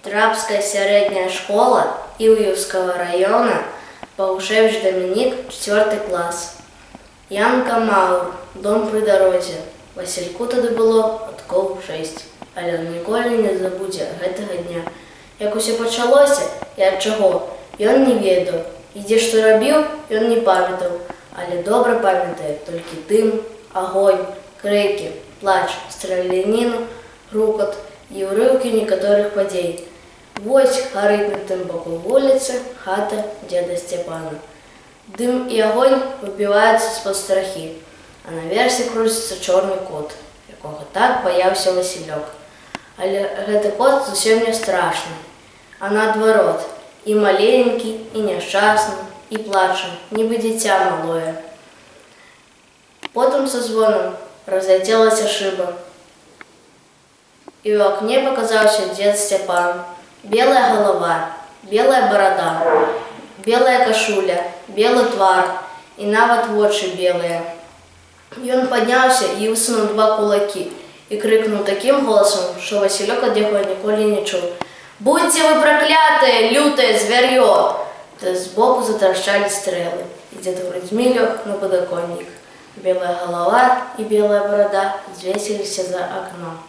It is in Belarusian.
Трапская средняя школа Іллівського району, Павлушевич Домінік, 4 клас. Янка Маур, дом при дорозі. Васильку тоді було років 6, але він ніколи не забуде гэтага дня. Як усе пачалося і ад чаго, ён не ведаў. І дзе што рабіў, ён не памятаў, але добра памятае толькі дым, агонь, крыкі, плач, страляніну, грукат і ўрыўкі некаторых падзей. Вось гарыць на тым боку вуліцы хата дзеда Сцяпана. Дым і агонь выбіваюцца з-пад страхі, а наверсе круціцца чорны кот, якога так баяўся Васілёк. Але гэты кот зусім не страшны, а наадварот, і маленькі, і няшчасны, і плача, нібы дзіця малое. Потым са звонам разляцелася шыба, і ў акне паказаўся дзед Сцяпан. Белая голова, белая барада, белая кашуля, белы твар і нават вочы белыя. Ён падняўся і высунуў 2 кулакі і крыкнуў такім голасам, што Васілёк ад яго ніколі не чуў: «Будьце вы праклятыя, лютае звяр'ё!» Та збоку затрашчалі стрэлы, і дзед грудзьмі лёг на падаконнік. Белая голова і белая барада звесіліся за акно.